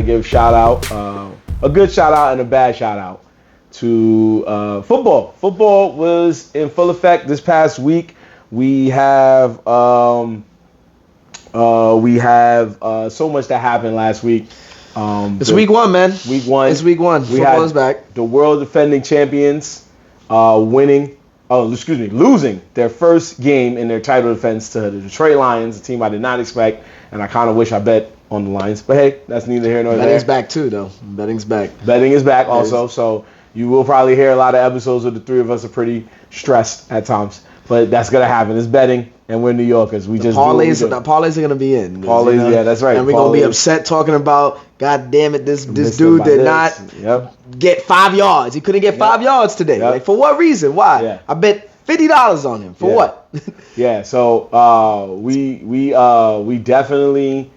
to give shout out, a good shout out and a bad shout out to football. Football was in full effect this past week. We have so much that happened last week. It's week one, man. Week one. It's week one. Football is back. The world defending champions losing their first game in their title defense to the Detroit Lions, a team I did not expect, and I kind of wish I bet on the Lions. But hey, that's neither here nor there. Betting's back too, though. Betting's back. Betting is back also, so you will probably hear a lot of episodes where the three of us are pretty stressed at times. But that's going to happen. It's betting, and we're New Yorkers. The parlays are going to be in. Parlays, yeah, that's right. And we're going to be upset talking about, God damn it, this dude did not get 5 yards. He couldn't get 5 yards today. Yep. Like, for what reason? Why? Yeah. I bet $50 on him. For what? Yeah, so we definitely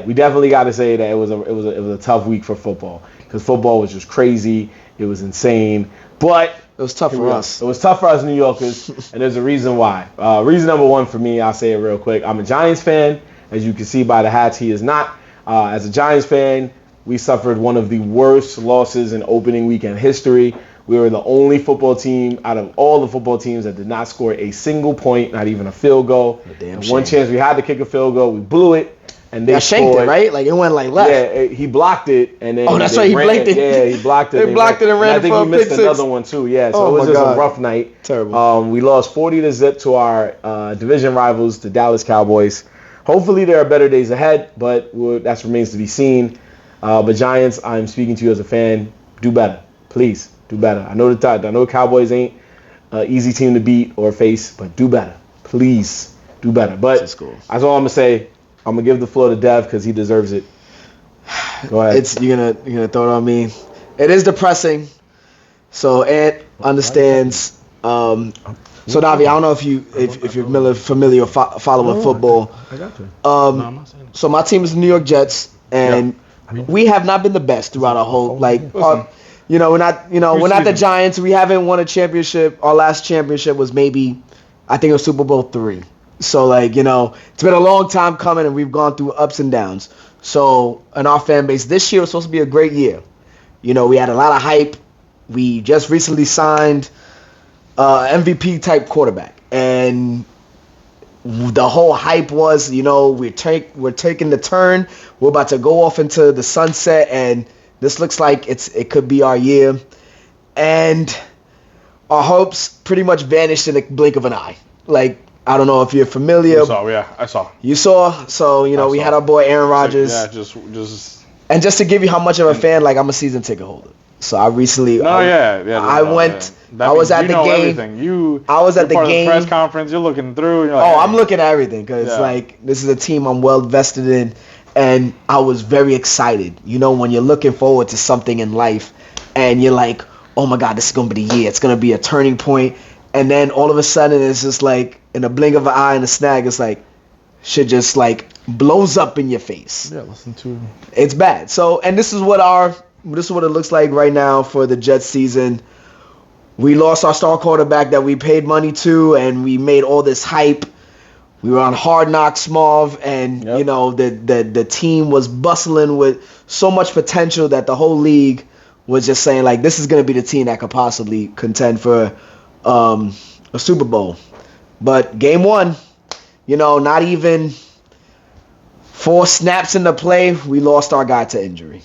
we definitely got to say that it was a tough week for football, because football was just crazy. It was insane. But it was tough for us. It was tough for us New Yorkers, and there's a reason why. Reason number one for me, I'll say it real quick. I'm a Giants fan. As you can see by the hats, he is not. As a Giants fan, we suffered one of the worst losses in opening weekend history. We were the only football team out of all the football teams that did not score a single point, not even a field goal. One chance we had to kick a field goal, we blew it. And they shanked it, right? Like, it went like left. Yeah, he blocked it, and then that's right, he blanked it. Yeah, he blocked it. They blocked it and ran it for a pick six. I think he missed another one too. Yeah, so it was just a rough night. Terrible. We lost 40-0 to our division rivals, the Dallas Cowboys. Hopefully there are better days ahead, but that remains to be seen. But Giants, I'm speaking to you as a fan. Do better, please. Do better. I know Cowboys ain't an easy team to beat or face, but do better, please. Do better. But that's all I'm gonna say. I'm gonna give the floor to Dev because he deserves it. Go ahead. You're gonna throw it on me. It is depressing. So Ant understands. So Navi, I don't know if you're familiar or following football. I got you. I'm not saying that. So my team is the New York Jets, and we have not been the best throughout our whole we're not the Giants. We haven't won a championship. Our last championship was maybe, I think it was Super Bowl 3. So, it's been a long time coming, and we've gone through ups and downs. So, in our fan base, this year was supposed to be a great year. We had a lot of hype. We just recently signed MVP-type quarterback. And the whole hype was, we're taking the turn. We're about to go off into the sunset, and this looks like it could be our year. And our hopes pretty much vanished in the blink of an eye. I don't know if you're familiar. I saw. You saw? So, we had our boy Aaron Rodgers. Yeah, just... And just to give you how much of a fan, I'm a season ticket holder. So I recently... I was at the game. Everything. I was at the game. Press conference, you're looking through. You're I'm looking at everything because, this is a team I'm well vested in. And I was very excited. When you're looking forward to something in life and you're like, oh my God, this is going to be the year. It's going to be a turning point. And then all of a sudden, it's just in a blink of an eye and a snag, it's shit just blows up in your face. Yeah, listen to. It's bad. So, and this is what it looks like right now for the Jets season. We lost our star quarterback that we paid money to, and we made all this hype. We were on Hard Knocks, Marv, and the team was bustling with so much potential that the whole league was just saying this is going to be the team that could possibly contend for a Super Bowl. But game one, not even 4 snaps in the play, we lost our guy to injury.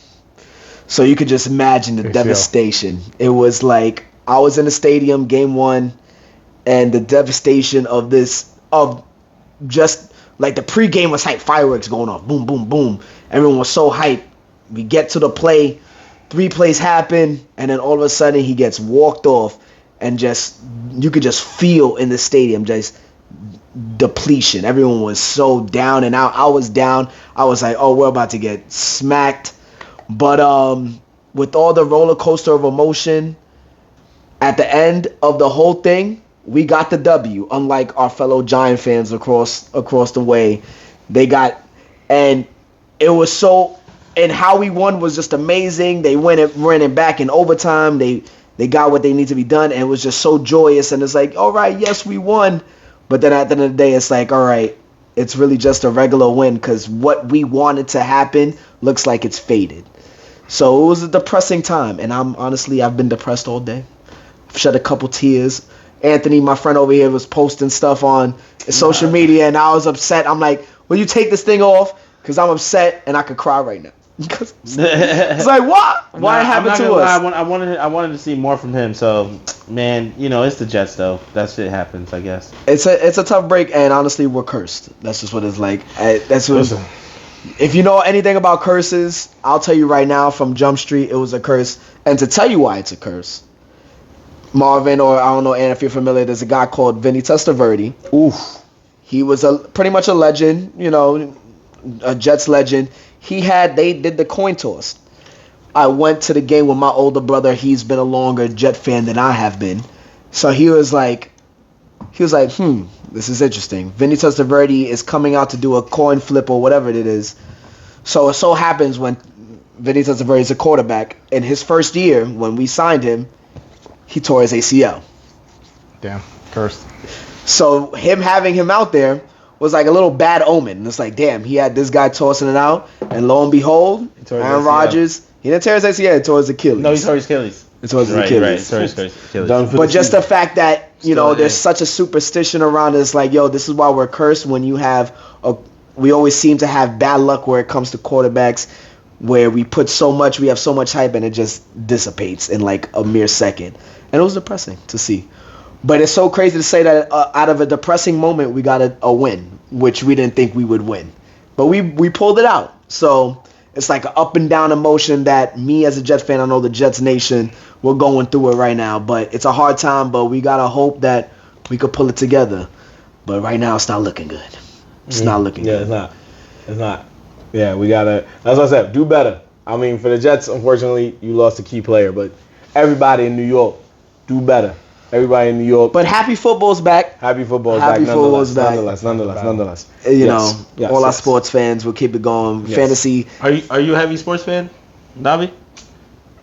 So you could just imagine the devastation. It was I was in the stadium game one, and the devastation of just the pregame was fireworks going off, boom, boom, boom. Everyone was so hyped. We get to the play, 3 plays happen, and then all of a sudden he gets walked off. And you could just feel in the stadium just depletion. Everyone was so down and out. I was down. I was like, oh, we're about to get smacked. But with all the roller coaster of emotion, at the end of the whole thing, we got the W. Unlike our fellow Giant fans across the way, and it was so. And how we won was just amazing. They ran it back in overtime. They got what they need to be done, and it was just so joyous. And it's all right, yes, we won. But then at the end of the day, it's all right, it's really just a regular win because what we wanted to happen looks like it's faded. So it was a depressing time, and I've been depressed all day. I've shed a couple tears. Anthony, my friend over here, was posting stuff on social media, and I was upset. I'm like, will you take this thing off? Because I'm upset, and I could cry right now. It's like, what? Why it happened to us? I wanted to see more from him. So, man, it's the Jets, though. That shit happens, I guess. It's a tough break, and honestly, we're cursed. That's just what it's like. If you know anything about curses, I'll tell you right now from Jump Street, it was a curse. And to tell you why it's a curse, Marvin, or I don't know, and if you're familiar, there's a guy called Vinny Testaverde. Oof. He was pretty much a legend, a Jets legend. They did the coin toss. I went to the game with my older brother. He's been a longer Jet fan than I have been. So he was like, this is interesting. Vinny Testaverde is coming out to do a coin flip or whatever it is. So it so happens when Vinny Testaverde is a quarterback, in his first year, when we signed him, he tore his ACL. Damn, cursed. So having him out there was like a little bad omen. It's like, damn, he had this guy tossing it out, and lo and behold, Aaron Rodgers, he didn't tear his ACL, he tore his Achilles. No, he tore his Achilles. He tore his Achilles. Right, tore his Achilles. But just the fact that, there's such a superstition around it, it's like, yo, this is why we're cursed when we always seem to have bad luck where it comes to quarterbacks, where we have so much hype, and it just dissipates in like a mere second. And it was depressing to see. But it's so crazy to say that out of a depressing moment, we got a win, which we didn't think we would win. But we pulled it out. So it's like an up and down emotion that me as a Jets fan, I know the Jets Nation, we're going through it right now. But it's a hard time, but we got to hope that we could pull it together. But right now, it's not looking good. It's not looking good. Yeah, it's not. Yeah, we got to, as I said, do better. I mean, for the Jets, unfortunately, you lost a key player. But everybody in New York, do better. Everybody in New York. But happy football's back. Happy football's back. Nonetheless. All our sports fans will keep it going. Yes. Fantasy. Are you a heavy sports fan, Dobby?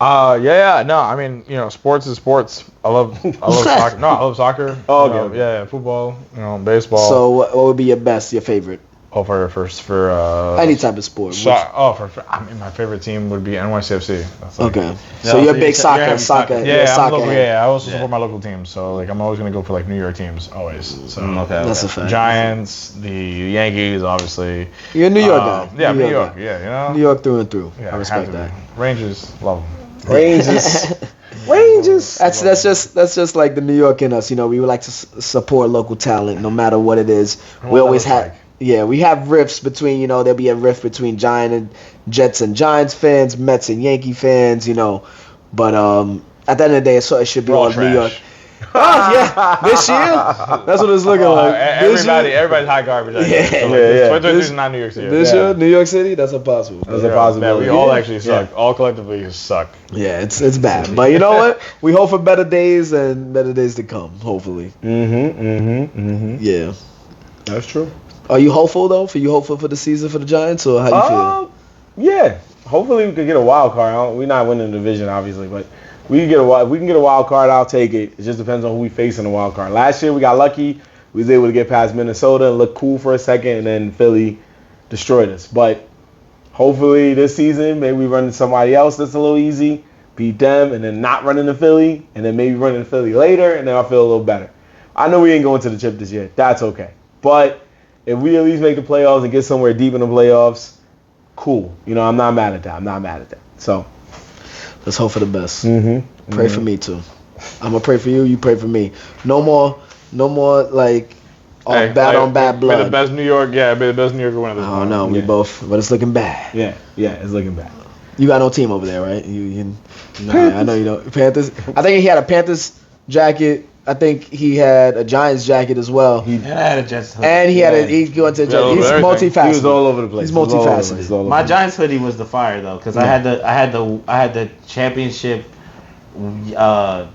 Yeah. No, I mean, sports is sports. I love soccer. No, I love soccer. Oh, okay. Yeah, football. Baseball. So, what would be your favorite? Oh, for any type of sport. My favorite team would be NYCFC. Okay. So you're a big soccer. Yeah, I also support my local teams. So I'm always gonna go for New York teams always. So that's a fact. Giants, the Yankees, obviously. You're a New York guy. Yeah, New York. Yeah, New York through and through. Yeah, I respect that. Rangers, love them. Rangers. That's just like the New York in us. We would like to support local talent, no matter what it is. We always have. Yeah, we have rifts between, there'll be a rift between Jets and Giants fans, Mets and Yankee fans, But at the end of the day, it should be all New York. Oh, yeah. This year? That's what it's looking like. Everybody's hot garbage. Yeah. 2023 is not New York City. This year, New York City? That's impossible. That's impossible. Man, we all actually suck. All collectively suck. Yeah, it's bad. But you know what? We hope for better days and better days to come, hopefully. Yeah. That's true. Are you hopeful though? Are you hopeful for the season for the Giants, or how you feel? Yeah. Hopefully we could get a wild card. We're not winning the division, obviously, but we can get a wild card. I'll take it. It just depends on who we face in the wild card. Last year we got lucky. We was able to get past Minnesota and look cool for a second, and then Philly destroyed us. But hopefully this season, maybe we run into somebody else that's a little easy, beat them, and then not run into Philly, and then maybe run into Philly later, and then I'll feel a little better. I know we ain't going to the chip this year. That's okay. But if we at least make the playoffs and get somewhere deep in the playoffs, cool. I'm not mad at that. So let's hope for the best. Pray for me too. I'm gonna pray for you. You pray for me. No more bad on bad blood. Be the best New York. Yeah, be the best New Yorker winner. I don't know. We both, but it's looking bad. Yeah, it's looking bad. You got no team over there, right? I know you don't. Panthers. I think he had a Panthers jacket. I think he had a Giants jacket as well. He had a Jets hoodie. And he went to Jets. He's multifaceted. He was all over the place. He's multifaceted. My Giants hoodie was the fire though, because I had the championship, the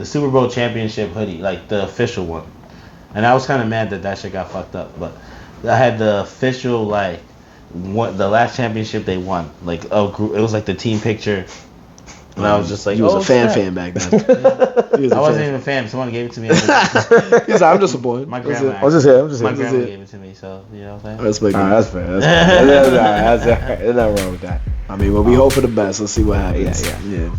Super Bowl championship hoodie, like the official one, and I was kind of mad that shit got fucked up. But I had the official the last championship they won, it was like the team picture. And I was just like, you was oh, a fan snap. back then. I wasn't even a fan. Someone gave it to me. He's like, I'm just a boy. My That's grandma. it. I'm just here. I'm just My here. grandma gave it to me, so you know what I'm saying. Respect All right, that. that's fair. That's fair. That's all right. There's nothing wrong with that. I mean, well, we hope for the best. Let's see what happens. Yeah.